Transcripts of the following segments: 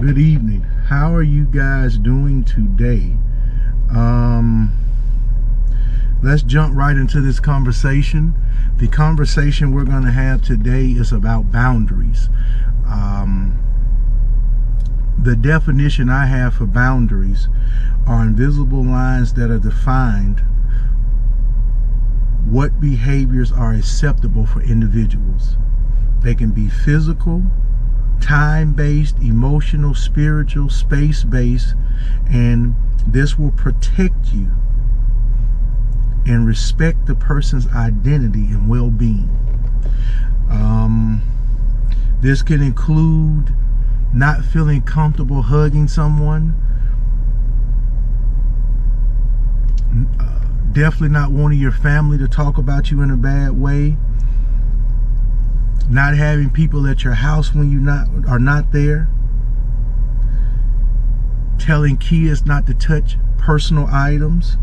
Good evening. How are you guys doing today? Let's jump right into this conversation. The conversation we're going to have today is about boundaries. The definition I have for boundaries are invisible lines that are defined what behaviors are acceptable for individuals. They can be physical, time-based, emotional, spiritual, space-based, and this will protect you and respect the person's identity and well-being. This can include not feeling comfortable hugging someone, definitely not wanting your family to talk about you in a bad way, not having people at your house when you are not there, telling kids not to touch personal items,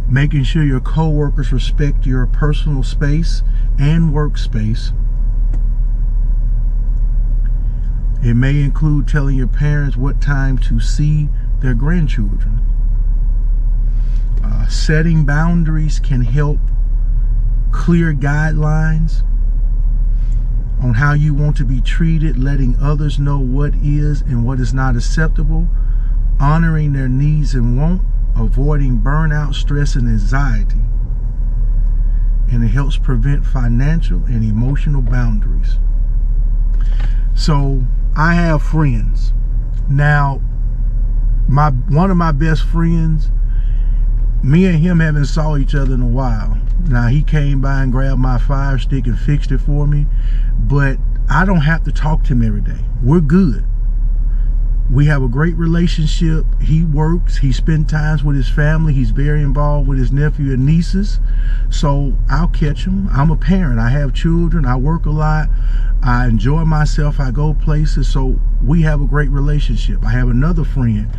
making sure your co-workers respect your personal space and workspace. It may include telling your parents what time to see their grandchildren. Setting boundaries can help clear guidelines on how you want to be treated, letting others know what is and what is not acceptable, honoring their needs and wants, avoiding burnout, stress, and anxiety. And it helps prevent financial and emotional boundaries. So I have friends. Now, one of my best friends, me and him haven't saw each other in a while. Now, he came by and grabbed my fire stick and fixed it for me, but I don't have to talk to him every day. We're good. We have a great relationship. He works, he spends times with his family, he's very involved with his nephew and nieces, so I'll catch him. I'm a parent, I have children, I work a lot, I enjoy myself, I go places, so we have a great relationship. I have another friend,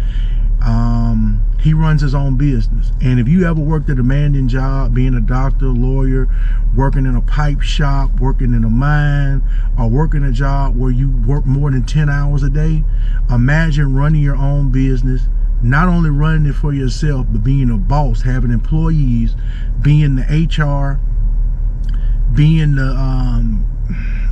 he runs his own business, and if you ever worked a demanding job, being a doctor, lawyer, working in a pipe shop, working in a mine, or working a job where you work more than 10 hours a day, imagine running your own business, not only running it for yourself, but being a boss, having employees, being the HR, being the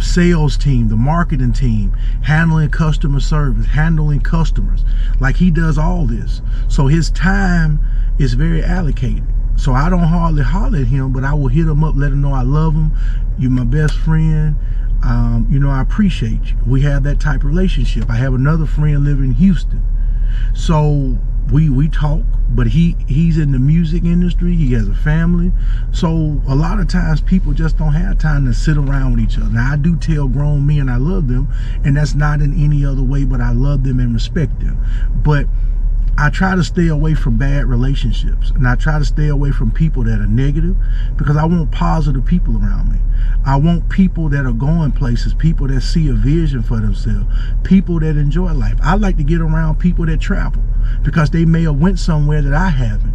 sales team, the marketing team, handling customer service, handling customers. Like, he does all this, so his time is very allocated. So I don't hardly holler at him, but I will hit him up, let him know I love him. You're my best friend. You know, I appreciate you. We have that type of relationship. I have another friend living in Houston, so we talk, but he's in the music industry, he has a family, so a lot of times people just don't have time to sit around with each other. Now, I do tell grown men I love them, and that's not in any other way, but I love them and respect them. But I try to stay away from bad relationships, and I try to stay away from people that are negative, because I want positive people around me. I want people that are going places, people that see a vision for themselves, people that enjoy life. I like to get around people that travel, because they may have went somewhere that I haven't,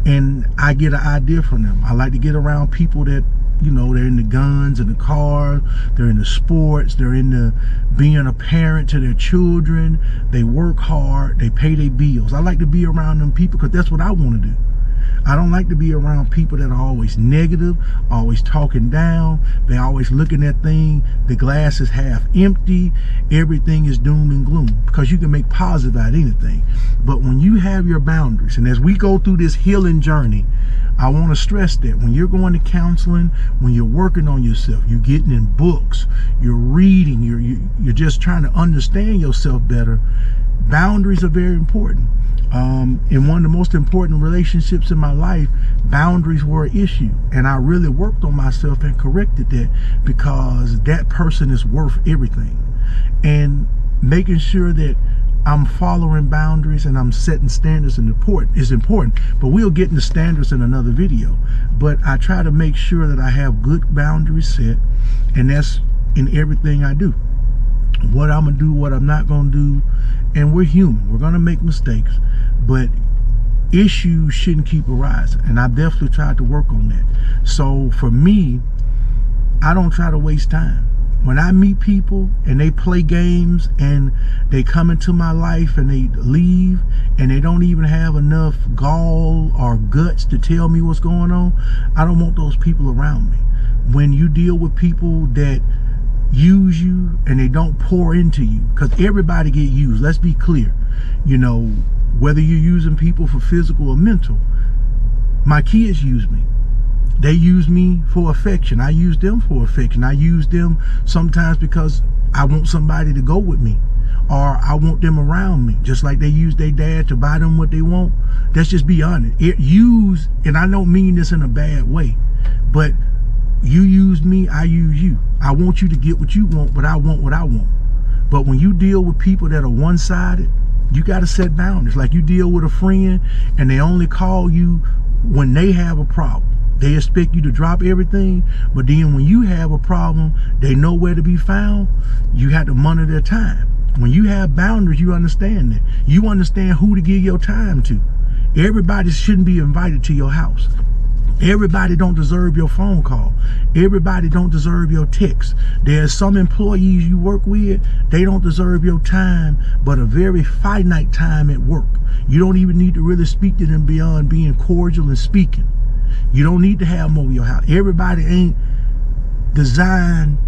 and I get an idea from them. I like to get around people that, you know, they're in the guns and the cars, they're in the sports, they're in the being a parent to their children, they work hard, they pay their bills. I like to be around them people because that's what I want to do. I don't like to be around people that are always negative, always talking down, they always looking at things, the glass is half empty, everything is doom and gloom, because you can make positive out of anything. But when you have your boundaries, and as we go through this healing journey, I want to stress that when you're going to counseling, when you're working on yourself, you're getting in books, you're reading, you're just trying to understand yourself better, boundaries are very important. In one of the most important relationships in my life, boundaries were an issue, and I really worked on myself and corrected that, because that person is worth everything. And making sure that I'm following boundaries and I'm setting standards is important, but we'll get into standards in another video. But I try to make sure that I have good boundaries set, and that's in everything I do. What I'm gonna do, what I'm not gonna do, and we're human, we're gonna make mistakes, but issues shouldn't keep arising, and I definitely tried to work on that. So for me, I don't try to waste time. When I meet people and they play games and they come into my life and they leave and they don't even have enough gall or guts to tell me what's going on, I don't want those people around me. When you deal with people that use you and they don't pour into you, because everybody get used, let's be clear, you know, whether you're using people for physical or mental. My kids use me. They use me for affection. I use them for affection. I use them sometimes because I want somebody to go with me, or I want them around me, just like they use their dad to buy them what they want. Let's just be honest. And I don't mean this in a bad way, but you use me, I use you. I want you to get what you want, but I want what I want. But when you deal with people that are one-sided, you got to set boundaries. Like you deal with a friend and they only call you when they have a problem. They expect you to drop everything, but then when you have a problem, they know where to be found. You have to monitor their time. When you have boundaries, you understand that. You understand who to give your time to. Everybody shouldn't be invited to your house. Everybody don't deserve your phone call. Everybody don't deserve your text. There's some employees you work with, they don't deserve your time, but a very finite time at work. You don't even need to really speak to them beyond being cordial and speaking. You don't need to have them over your house. Everybody ain't designed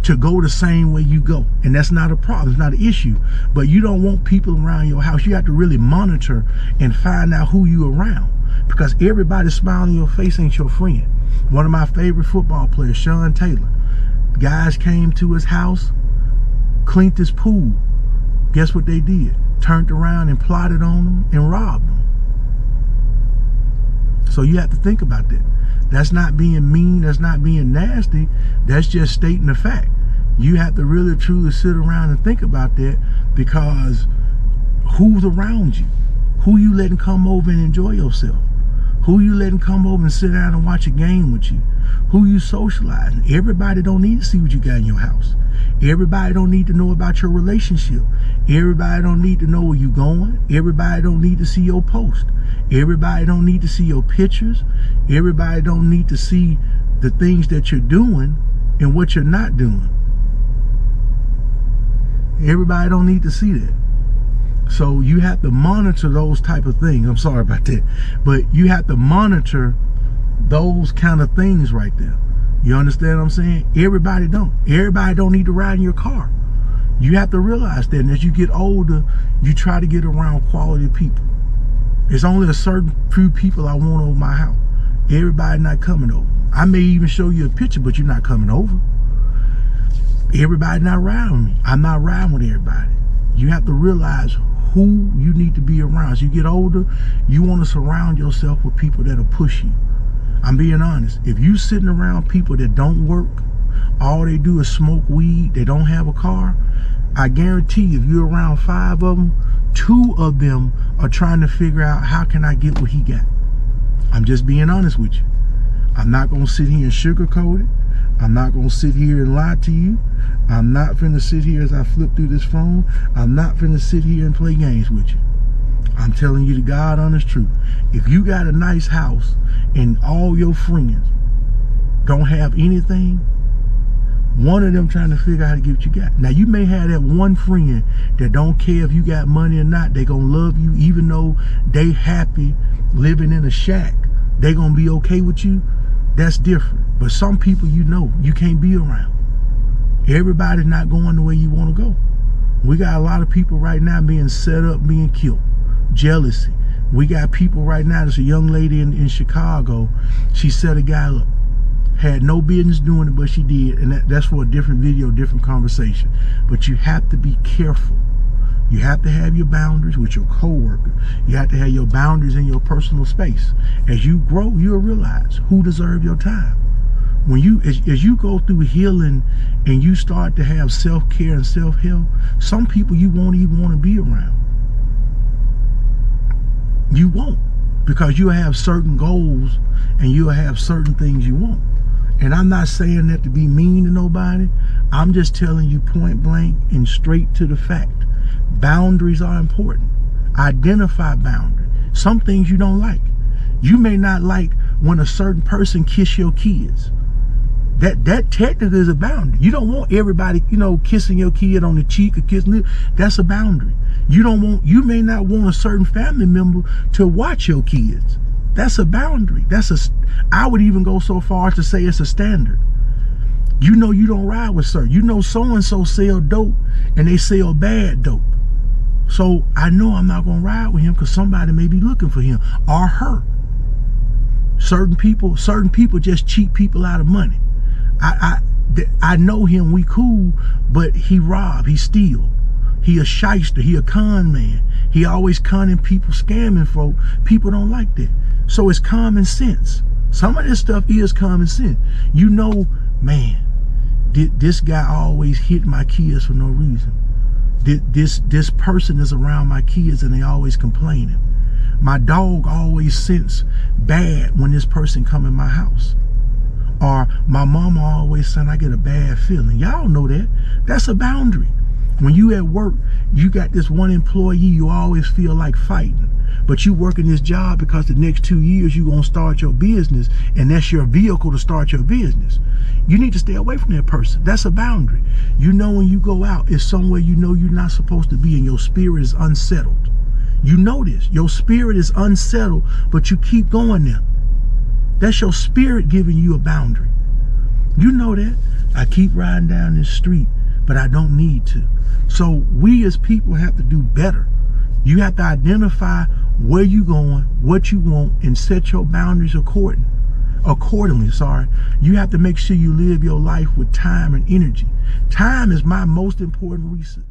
to go the same way you go. And that's not a problem. It's not an issue. But you don't want people around your house. You have to really monitor and find out who you around. Because everybody smiling in your face ain't your friend. One of my favorite football players, Sean Taylor. Guys came to his house, cleaned his pool. Guess what they did? Turned around and plotted on him and robbed him. So you have to think about that. That's not being mean. That's not being nasty. That's just stating the fact. You have to really truly sit around and think about that, because who's around you? Who you letting come over and enjoy yourself? Who you letting come over and sit down and watch a game with you? Who you socializing? Everybody don't need to see what you got in your house. Everybody don't need to know about your relationship. Everybody don't need to know where you going. Everybody don't need to see your post. Everybody don't need to see your pictures. Everybody don't need to see the things that you're doing and what you're not doing. Everybody don't need to see that. So you have to monitor those type of things. I'm sorry about that. But you have to monitor those kind of things right there. You understand what I'm saying? Everybody don't. Everybody don't need to ride in your car. You have to realize that. And as you get older, you try to get around quality people. It's only a certain few people I want over my house. Everybody not coming over. I may even show you a picture, but you're not coming over. Everybody not riding with me. I'm not riding with everybody. You have to realize who you need to be around. As you get older, you want to surround yourself with people that'll push you. I'm being honest. If you sitting around people that don't work, all they do is smoke weed, they don't have a car, I guarantee you, if you're around 5 of them, 2 of them are trying to figure out, how can I get what he got? I'm just being honest with you. I'm not going to sit here and sugarcoat it. I'm not going to sit here and lie to you. I'm not finna sit here as I flip through this phone. I'm not finna sit here and play games with you. I'm telling you the God honest truth. If you got a nice house and all your friends don't have anything, one of them trying to figure out how to get what you got. Now, you may have that one friend that don't care if you got money or not. They gonna love you even though they happy living in a shack. They gonna be okay with you. That's different. But some people, you know, you can't be around. Everybody's not going the way you want to go. We got a lot of people right now being set up, being killed. Jealousy. We got people right now, there's a young lady in Chicago. She set a guy up. Had no business doing it, but she did. And that's for a different video, different conversation. But you have to be careful. You have to have your boundaries with your coworker. You have to have your boundaries in your personal space. As you grow, you'll realize who deserves your time. When you, as you go through healing and you start to have self-care and self-help, some people you won't even want to be around. You won't, because you'll have certain goals and you'll have certain things you want. And I'm not saying that to be mean to nobody. I'm just telling you point blank and straight to the fact. Boundaries are important. Identify boundaries. Some things you don't like. You may not like when a certain person kiss your kids. That technically is a boundary. You don't want everybody, kissing your kid on the cheek or kissing. That's a boundary. You may not want a certain family member to watch your kids. That's a boundary. I would even go so far as to say it's a standard. You don't ride with certain. So-and-so sell dope and they sell bad dope. So I know I'm not going to ride with him because somebody may be looking for him or her. Certain people just cheat people out of money. I know him, we cool, but he rob, he steal. He a shyster, he a con man. He always conning people, scamming folk. People don't like that. So it's common sense. Some of this stuff is common sense. Man, this guy always hit my kids for no reason. This person is around my kids and they always complaining. My dog always sense bad when this person come in my house. Or my mama always saying I get a bad feeling. Y'all know that. That's a boundary. When you at work, you got this one employee you always feel like fighting. But you working this job because the next 2 years you're going to start your business and that's your vehicle to start your business. You need to stay away from that person. That's a boundary. When you go out, it's somewhere you're not supposed to be and your spirit is unsettled. You know this. Your spirit is unsettled, but you keep going there. That's your spirit giving you a boundary. You know that. I keep riding down this street, but I don't need to. So we as people have to do better. You have to identify where you're going, what you want, and set your boundaries accordingly. You have to make sure you live your life with time and energy. Time is my most important resource.